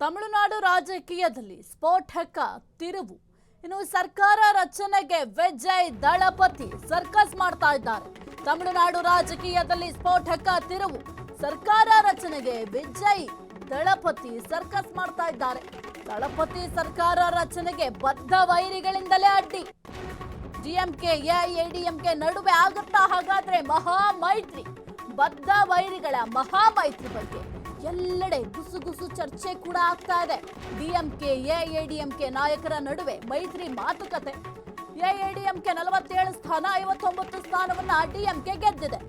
ತಮಿಳುನಾಡು ರಾಜಕೀಯದಲ್ಲಿ ಸ್ಫೋಟಕ ತಿರುವು. ಇನ್ನು ಸರ್ಕಾರ ರಚನೆಗೆ ವಿಜಯ್ ದಳಪತಿ ಸರ್ಕಸ್ ಮಾಡ್ತಾ ಇದ್ದಾರೆ. ತಮಿಳುನಾಡು ರಾಜಕೀಯದಲ್ಲಿ ಸ್ಫೋಟಕ ತಿರುವು. ಸರ್ಕಾರ ರಚನೆಗೆ ವಿಜಯ್ ದಳಪತಿ ಸರ್ಕಸ್ ಮಾಡ್ತಾ ಇದ್ದಾರೆ. ದಳಪತಿ ಸರ್ಕಾರ ರಚನೆಗೆ ಬದ್ಧ ವೈರಿಗಳಿಂದಲೇ ಅಡ್ಡಿ. ಡಿಎಂಕೆ ಎಐಎಡಿಎಂಕೆ ನಡುವೆ ಆಗುತ್ತಾ ಹಾಗಾದ್ರೆ ಮಹಾ ಮೈತ್ರಿ? ಬದ್ಧ ವೈರಿಗಳ ಮಹಾ ಮೈತ್ರಿ ಬಗ್ಗೆ ಎಲ್ಲೆಡೆ ಗುಸುಗುಸು ಚರ್ಚೆ ಕೂಡ ಆಗ್ತಾ ಇದೆ. ಡಿಎಂಕೆ ಎಐಎಡಿಎಂಕೆ ನಾಯಕರ ನಡುವೆ ಮೈತ್ರಿ ಮಾತುಕತೆ. ಎಐಎಡಿಎಂಕೆ 47 ಸ್ಥಾನ, 59 ಸ್ಥಾನವನ್ನ ಡಿಎಂಕೆ ಗೆದ್ದಿದೆ.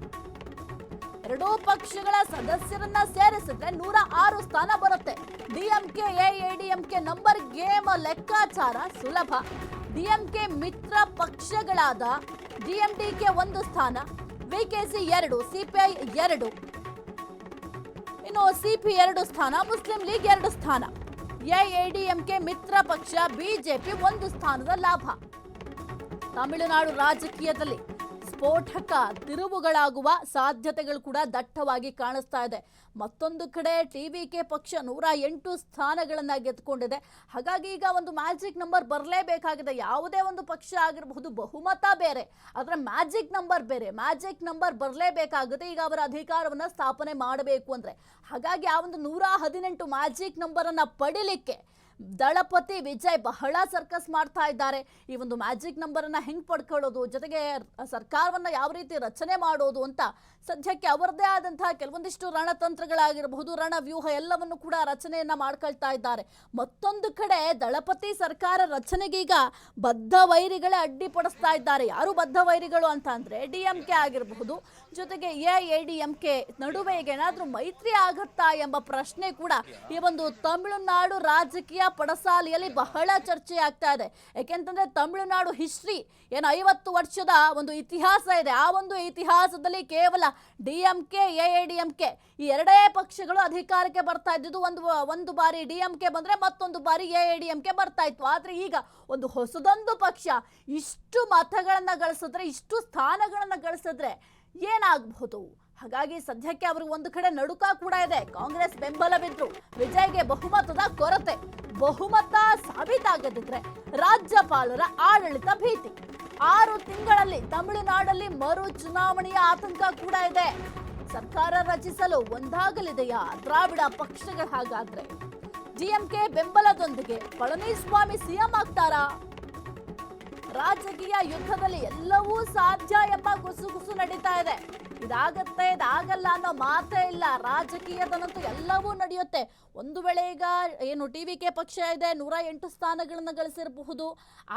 ಎರಡೂ ಪಕ್ಷಗಳ ಸದಸ್ಯರನ್ನ ಸೇರಿಸಿದ್ರೆ 106 ಸ್ಥಾನ ಬರುತ್ತೆ. ಡಿಎಂಕೆ ಎಐಎಡಿಎಂಕೆ ನಂಬರ್ ಗೇಮ್ ಲೆಕ್ಕಾಚಾರ ಸುಲಭ. ಡಿಎಂಕೆ ಮಿತ್ರ ಪಕ್ಷಗಳಾದ ಡಿಎಂಡಿಕೆ 1 ಸ್ಥಾನ, ವಿಕೆಸಿ 2, ಸಿಪಿಐ 2, ಇನ್ನು ಸಿಪಿ 2 ಸ್ಥಾನ, ಮುಸ್ಲಿಂ ಲೀಗ್ 2 ಸ್ಥಾನ. ಎಐಎಡಿಎಂಕೆ ಮಿತ್ರ ಪಕ್ಷ ಬಿಜೆಪಿ 1 ಸ್ಥಾನದ ಲಾಭ. ತಮಿಳುನಾಡು ರಾಜಕೀಯದಲ್ಲಿ ಸ್ಫೋಟಕ ತಿರುವುಗಳಾಗುವ ಸಾಧ್ಯತೆಗಳು ಕೂಡ ದಟ್ಟವಾಗಿ ಕಾಣಿಸ್ತಾ ಇದೆ. ಮತ್ತೊಂದು ಕಡೆ ಟಿವಿಕೆ ಪಕ್ಷ 108 ಸ್ಥಾನಗಳನ್ನ ಗೆದ್ದುಕೊಂಡಿದೆ. ಹಾಗಾಗಿ ಈಗ ಒಂದು ಮ್ಯಾಜಿಕ್ ನಂಬರ್ ಬರಲೇಬೇಕಾಗಿದೆ. ಯಾವುದೇ ಒಂದು ಪಕ್ಷ ಆಗಿರಬಹುದು, ಬಹುಮತ ಬೇರೆ, ಅದರ ಮ್ಯಾಜಿಕ್ ನಂಬರ್ ಬೇರೆ. ಮ್ಯಾಜಿಕ್ ನಂಬರ್ ಬರಲೇಬೇಕಾಗುತ್ತೆ ಈಗ ಅವರ ಅಧಿಕಾರವನ್ನ ಸ್ಥಾಪನೆ ಮಾಡಬೇಕು ಅಂದ್ರೆ. ಹಾಗಾಗಿ ಆ ಒಂದು 118 ಮ್ಯಾಜಿಕ್ ನಂಬರ್ ಅನ್ನ ಪಡಿಲಿಕ್ಕೆ ದಳಪತಿ ವಿಜಯ್ ಬಹಳ ಸರ್ಕಸ್ ಮಾಡ್ತಾ ಇದ್ದಾರೆ. ಈ ಒಂದು ಮ್ಯಾಜಿಕ್ ನಂಬರ್ ಅನ್ನ ಹೆಂಗ್ ಪಡ್ಕೊಳ್ಳೋದು, ಜೊತೆಗೆ ಸರ್ಕಾರವನ್ನ ಯಾವ ರೀತಿ ರಚನೆ ಮಾಡೋದು ಅಂತ ಸದ್ಯಕ್ಕೆ ಅವರದೇ ಆದಂತಹ ಕೆಲವೊಂದಿಷ್ಟು ರಣತಂತ್ರಗಳಾಗಿರಬಹುದು, ರಣವ್ಯೂಹ ಎಲ್ಲವನ್ನು ಕೂಡ ರಚನೆಯನ್ನ ಮಾಡ್ಕೊಳ್ತಾ ಇದ್ದಾರೆ. ಮತ್ತೊಂದು ಕಡೆ ದಳಪತಿ ಸರ್ಕಾರ ರಚನೆಗೀಗ ಬದ್ಧ ವೈರಿಗಳೇ ಅಡ್ಡಿಪಡಿಸ್ತಾ ಇದ್ದಾರೆ. ಯಾರು ಬದ್ಧ ವೈರಿಗಳು ಅಂತ ಅಂದ್ರೆ ಡಿಎಂಕೆ ಆಗಿರಬಹುದು, ಜೊತೆಗೆ ಎಐಎಡಿಎಂಕೆ ನಡುವೆ ಈಗ ಏನಾದ್ರೂ ಮೈತ್ರಿ ಆಗತ್ತಾ ಎಂಬ ಪ್ರಶ್ನೆ ಕೂಡ ಈ ಒಂದು ತಮಿಳುನಾಡು ರಾಜಕೀಯ ಪಡಸಾಲೆಯಲ್ಲಿ ಬಹಳ ಚರ್ಚೆ ಆಗ್ತಾ ಇದೆ. ಯಾಕೆಂತಂದ್ರೆ ತಮಿಳುನಾಡು ಹಿಸ್ಟ್ರಿ ಏನು 50 ವರ್ಷದ ಒಂದು ಇತಿಹಾಸ ಇದೆ. ಆ ಒಂದು ಇತಿಹಾಸದಲ್ಲಿ ಕೇವಲ ಡಿಎಂಕೆ ಎಐಎಡಿಎಂಕೆ ಈ ಎರಡೇ ಪಕ್ಷಗಳು ಅಧಿಕಾರಕ್ಕೆ ಬರ್ತಾ ಇದ್ದಿದ್ದು. ಒಂದು ಬಾರಿ ಡಿಎಂಕೆ ಬಂದ್ರೆ ಮತ್ತೊಂದು ಬಾರಿ ಎಐಎಡಿಎಂಕೆ ಬರ್ತಾ ಇತ್ತು. ಆದ್ರೆ ಈಗ ಒಂದು ಹೊಸದೊಂದು ಪಕ್ಷ ಇಷ್ಟು ಮತಗಳನ್ನ ಗಳಿಸಿದ್ರೆ, ಇಷ್ಟು ಸ್ಥಾನಗಳನ್ನ ಗಳಿಸಿದ್ರೆ ಏನಾಗಬಹುದು? ಹಾಗಾಗಿ ಸದ್ಯಕ್ಕೆ ಅವ್ರಿಗೆ ಒಂದು ಕಡೆ ನಡುಕ ಕೂಡ ಇದೆ. ಕಾಂಗ್ರೆಸ್ ಬೆಂಬಲವಿದ್ರು ವಿಜಯ್ಗೆ ಬಹುಮತದ ಕೊರತೆ. ಬಹುಮತ ಸಾಬೀತಾಗದಿದ್ರೆ ರಾಜ್ಯಪಾಲರ ಆಡಳಿತ ಭೀತಿ. 6 ತಿಂಗಳಲ್ಲಿ ತಮಿಳುನಾಡಲ್ಲಿ ಮರು ಚುನಾವಣೆಯ ಆತಂಕ ಕೂಡ ಇದೆ. ಸರ್ಕಾರ ರಚಿಸಲು ಒಂದಾಗಲಿದೆಯಾ ದ್ರಾವಿಡ ಪಕ್ಷಗಳ? ಹಾಗಾದ್ರೆ ಡಿಎಂಕೆ ಬೆಂಬಲದೊಂದಿಗೆ ಪಳನಿಸ್ವಾಮಿ ಸಿಎಂ ಆಗ್ತಾರಾ? ರಾಜಕೀಯ ಯುದ್ಧದಲ್ಲಿ ಎಲ್ಲವೂ ಸಾಧ್ಯ ಎಂಬ ಗುಸುಗುಸು ನಡೀತಾ ಇದೆ. ಇದಾಗತ್ತೆ, ಇದಾಗಲ್ಲ ಅನ್ನೋ ಮಾತೇ ಇಲ್ಲ. ರಾಜಕೀಯದಲ್ಲಂತೂ ಎಲ್ಲವೂ ನಡೆಯುತ್ತೆ. ಒಂದು ವೇಳೆ ಈಗ ಏನು ಟಿವಿಕೆ ಪಕ್ಷ ಇದೆ, 108 ಸ್ಥಾನಗಳನ್ನ ಗಳಿಸಿರಬಹುದು.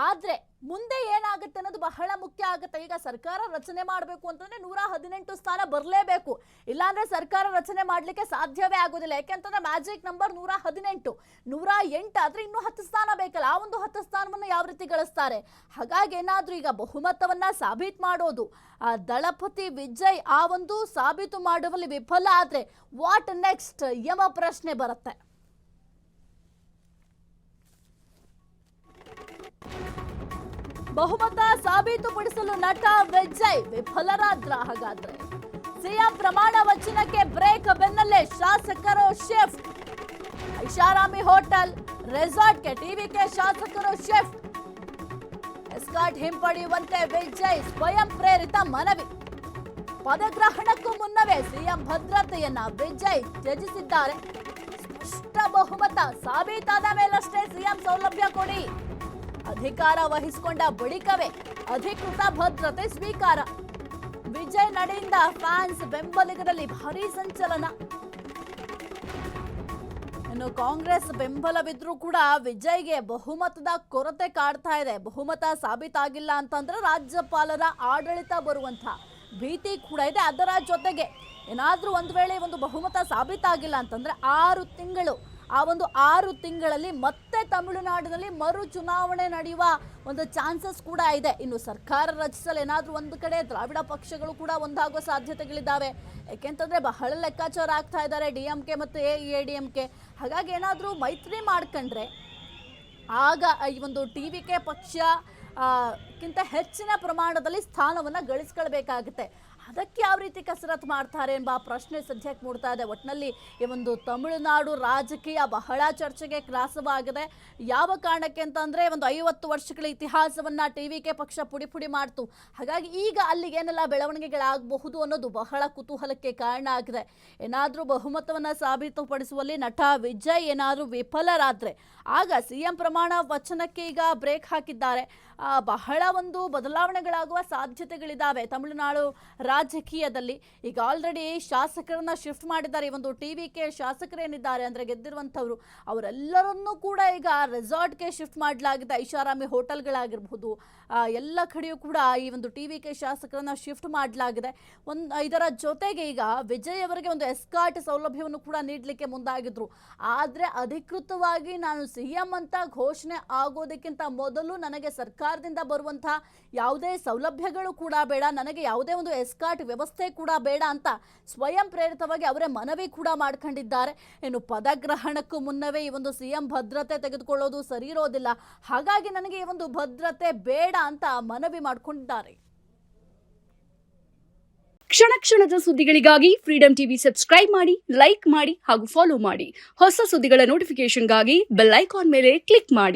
ಆದ್ರೆ ಮುಂದೆ ಏನಾಗುತ್ತೆ ಅನ್ನೋದು ಬಹಳ ಮುಖ್ಯ ಆಗುತ್ತೆ. ಈಗ ಸರ್ಕಾರ ರಚನೆ ಮಾಡಬೇಕು ಅಂತಂದ್ರೆ 118 ಸ್ಥಾನ ಬರಲೇಬೇಕು. ಇಲ್ಲಾಂದ್ರೆ ಸರ್ಕಾರ ರಚನೆ ಮಾಡ್ಲಿಕ್ಕೆ ಸಾಧ್ಯವೇ ಆಗೋದಿಲ್ಲ. ಯಾಕೆಂತಂದ್ರೆ ಮ್ಯಾಜಿಕ್ ನಂಬರ್ 118, 108 ಆದ್ರೆ ಇನ್ನೂ 10 ಸ್ಥಾನ ಬೇಕಲ್ಲ. ಆ ಒಂದು 10 ಸ್ಥಾನವನ್ನ ಯಾವ ರೀತಿ ಗಳಿಸ್ತಾರೆ? ಹಾಗಾಗಿ ಏನಾದ್ರೂ ಈಗ ಬಹುಮತವನ್ನ ಸಾಬೀತು ಮಾಡೋದು, ದಳಪತಿ ವಿಜಯ್ ಆ ಒಂದು ಸಾಬೀತು ಮಾಡುವಲ್ಲಿ ವಿಫಲ ಆದ್ರೆ ವಾಟ್ ನೆಕ್ಸ್ಟ್ ಎಂಬ ಪ್ರಶ್ನೆ ಬರುತ್ತೆ. ಬಹುಮತ ಸಾಬೀತುಪಡಿಸಲು ನಟ ವಿಜಯ್ ವಿಫಲರಾದ್ರ? ಹಾಗಾದ್ರೆ ಸಿಎಂ ಪ್ರಮಾಣ ವಚನಕ್ಕೆ ಬ್ರೇಕ್ ಬೆನ್ನಲ್ಲೇ ಶಾಸಕರು ಶಿಫ್ಟ್. ಐಷಾರಾಮಿ ಹೋಟೆಲ್ ರೆಸಾರ್ಟ್ಗೆ ಟಿವಿಕೆ ಶಾಸಕರು ಶಿಫ್ಟ್. ಎಸ್ಕಾಟ್ ಹಿಂಪಡೆಯುವಂತೆ ವಿಜಯ್ ಸ್ವಯಂ ಪ್ರೇರಿತ ಮನವಿ. ಪದಗ್ರಹಣಕ್ಕೂ ಮುನ್ನವೇ ಸಿಎಂ ಭದ್ರತೆಯನ್ನ ವಿಜಯ್ ತ್ಯಜಿಸಿದ್ದಾರೆ. ಸ್ಪಷ್ಟ ಬಹುಮತ ಸಾಬೀತಾದ ಮೇಲಷ್ಟೇ ಸಿಎಂ ಸೌಲಭ್ಯ ಕೊಡಿ. ಅಧಿಕಾರ ವಹಿಸಿಕೊಂಡ ಬಳಿಕವೇ ಅಧಿಕೃತ ಭದ್ರತೆ ಸ್ವೀಕಾರ. ವಿಜಯ್ ನಡೆಯಿಂದ ಫ್ಯಾನ್ಸ್ ಬೆಂಬಲಿಗರಲ್ಲಿ ಭಾರೀ ಸಂಚಲನ. ಇನ್ನು ಕಾಂಗ್ರೆಸ್ ಬೆಂಬಲವಿದ್ರೂ ಕೂಡ ವಿಜಯ್ಗೆ ಬಹುಮತದ ಕೊರತೆ ಕಾಡ್ತಾ ಇದೆ. ಬಹುಮತ ಸಾಬೀತಾಗಿಲ್ಲ ಅಂತಂದ್ರೆ ರಾಜ್ಯಪಾಲರ ಆಡಳಿತ ಬರುವಂತ ಭೀತಿ ಕೂಡ ಇದೆ. ಅದರ ಜೊತೆಗೆ ಏನಾದ್ರೂ ಒಂದು ವೇಳೆ ಒಂದು ಬಹುಮತ ಸಾಬೀತಾಗಿಲ್ಲ ಅಂತಂದ್ರೆ 6 ತಿಂಗಳು, ಆ ಒಂದು 6 ತಿಂಗಳಲ್ಲಿ ಮತ್ತೆ ತಮಿಳುನಾಡಿನಲ್ಲಿ ಮರು ಚುನಾವಣೆ ನಡೆಯುವ ಒಂದು ಚಾನ್ಸಸ್ ಕೂಡ ಇದೆ. ಇನ್ನು ಸರ್ಕಾರ ರಚಿಸಲು ಏನಾದ್ರೂ ಒಂದು ಕಡೆ ದ್ರಾವಿಡ ಪಕ್ಷಗಳು ಕೂಡ ಒಂದಾಗುವ ಸಾಧ್ಯತೆಗಳಿದ್ದಾವೆ. ಯಾಕೆಂತಂದ್ರೆ ಬಹಳ ಲೆಕ್ಕಾಚಾರ ಆಗ್ತಾ ಇದ್ದಾರೆ ಡಿಎಂಕೆ ಮತ್ತು ಎಐಎಡಿಎಂಕೆ. ಹಾಗಾಗಿ ಏನಾದ್ರೂ ಮೈತ್ರಿ ಮಾಡ್ಕೊಂಡ್ರೆ ಆಗ ಈ ಒಂದು ಟಿವಿಕೆ ಪಕ್ಷ ಕಿಂತ ಹೆಚ್ಚಿನ ಪ್ರಮಾಣದಲ್ಲಿ ಸ್ಥಾನವನ್ನು ಗಳಿಸ್ಕೊಳ್ಬೇಕಾಗುತ್ತೆ. ಅದಕ್ಕೆ ಯಾವ ರೀತಿ ಕಸರತ್ತು ಮಾಡ್ತಾರೆ ಎಂಬ ಪ್ರಶ್ನೆ ಸದ್ಯಕ್ಕೆ ಮೂಡ್ತಾ ಇದೆ. ಒಟ್ಟಿನಲ್ಲಿ ಈ ಒಂದು ತಮಿಳುನಾಡು ರಾಜಕೀಯ ಬಹಳ ಚರ್ಚೆಗೆ ಗ್ರಾಸವಾಗಿದೆ. ಯಾವ ಕಾರಣಕ್ಕೆ ಅಂತಂದ್ರೆ ಒಂದು 50 ವರ್ಷಗಳ ಇತಿಹಾಸವನ್ನ ಟಿವಿಕೆ ಪಕ್ಷ ಪುಡಿ ಮಾಡ್ತು. ಹಾಗಾಗಿ ಈಗ ಅಲ್ಲಿಗೆ ಏನೆಲ್ಲ ಬೆಳವಣಿಗೆಗಳಾಗಬಹುದು ಅನ್ನೋದು ಬಹಳ ಕುತೂಹಲಕ್ಕೆ ಕಾರಣ ಆಗಿದೆ. ಏನಾದರೂ ಬಹುಮತವನ್ನ ಸಾಬೀತುಪಡಿಸುವಲ್ಲಿ ನಟ ವಿಜಯ್ ಏನಾದರೂ ವಿಫಲರಾದ್ರೆ ಆಗ ಸಿಎಂ ಪ್ರಮಾಣ ವಚನಕ್ಕೆ ಈಗ ಬ್ರೇಕ್ ಹಾಕಿದ್ದಾರೆ. ಬಹಳ ಒಂದು ಬದಲಾವಣೆಗಳಾಗುವ ಸಾಧ್ಯತೆಗಳಿದ್ದಾವೆ ತಮಿಳುನಾಡು ರಾಜಕೀಯದಲ್ಲಿ. ಈಗ ಆಲ್ರೆಡಿ ಶಾಸಕರನ್ನ ಶಿಫ್ಟ್ ಮಾಡಿದ್ದಾರೆ. ಈ ಒಂದು ಟಿವಿಕೆ ಶಾಸಕರೇನಿದ್ದಾರೆ ಅಂದರೆ ಗೆದ್ದಿರುವಂಥವ್ರು ಅವರೆಲ್ಲರನ್ನೂ ಕೂಡ ಈಗ ರೆಸಾರ್ಟ್ಗೆ ಶಿಫ್ಟ್ ಮಾಡಲಾಗಿದೆ. ಐಷಾರಾಮಿ ಹೋಟೆಲ್ಗಳಾಗಿರ್ಬೋದು ಎಲ್ಲ ಕಡೆಯೂ ಕೂಡ ಈ ಒಂದು ಟಿವಿಕೆ ಶಾಸಕರನ್ನ ಶಿಫ್ಟ್ ಮಾಡಲಾಗಿದೆ. ಇದರ ಜೊತೆಗೆ ಈಗ ವಿಜಯ್ ಅವರಿಗೆ ಒಂದು ಎಸ್ಕಾರ್ಟ್ ಸೌಲಭ್ಯವನ್ನು ಕೂಡ ನೀಡಲಿಕ್ಕೆ ಮುಂದಾಗಿದ್ರು. ಆದರೆ ಅಧಿಕೃತವಾಗಿ ನಾನು ಸಿಎಂ ಅಂತ ಘೋಷಣೆ ಆಗೋದಕ್ಕಿಂತ ಮೊದಲು ನನಗೆ ಸರ್ಕಾರದಿಂದ ಬರುವಂತಹ ಯಾವುದೇ ಸೌಲಭ್ಯಗಳು ಕೂಡ ಬೇಡ, ನನಗೆ ಯಾವುದೇ ಒಂದು ಎಸ್ಕಾರ್ಟ್ ವ್ಯವಸ್ಥೆ ಕೂಡ ಬೇಡ ಅಂತ ಸ್ವಯಂ ಪ್ರೇರಿತವಾಗಿ ಅವರೇ ಮನವಿ ಕೂಡ ಮಾಡ್ಕೊಂಡಿದ್ದಾರೆ. ಇನ್ನು ಪದಗ್ರಹಣಕ್ಕೂ ಮುನ್ನವೇ ಈ ಒಂದು ಸಿಎಂ ಭದ್ರತೆ ತೆಗೆದುಕೊಳ್ಳೋದು ಸರಿ ಇರೋದಿಲ್ಲ, ಹಾಗಾಗಿ ನನಗೆ ಈ ಒಂದು ಭದ್ರತೆ ಬೇಡ ಅಂತ ಮನವಿ ಮಾಡಿಕೊಂಡಿದ್ದಾರೆ. ಕ್ಷಣ ಕ್ಷಣದ ಸುದ್ದಿಗಳಿಗಾಗಿ ಫ್ರೀಡಂ ಟಿವಿ ಸಬ್ಸ್ಕ್ರೈಬ್ ಮಾಡಿ, ಲೈಕ್ ಮಾಡಿ ಹಾಗೂ ಫಾಲೋ ಮಾಡಿ. ಹೊಸ ಸುದ್ದಿಗಳ ನೋಟಿಫಿಕೇಶನ್ಗಾಗಿ ಬೆಲ್ ಐಕಾನ್ ಮೇಲೆ ಕ್ಲಿಕ್ ಮಾಡಿ.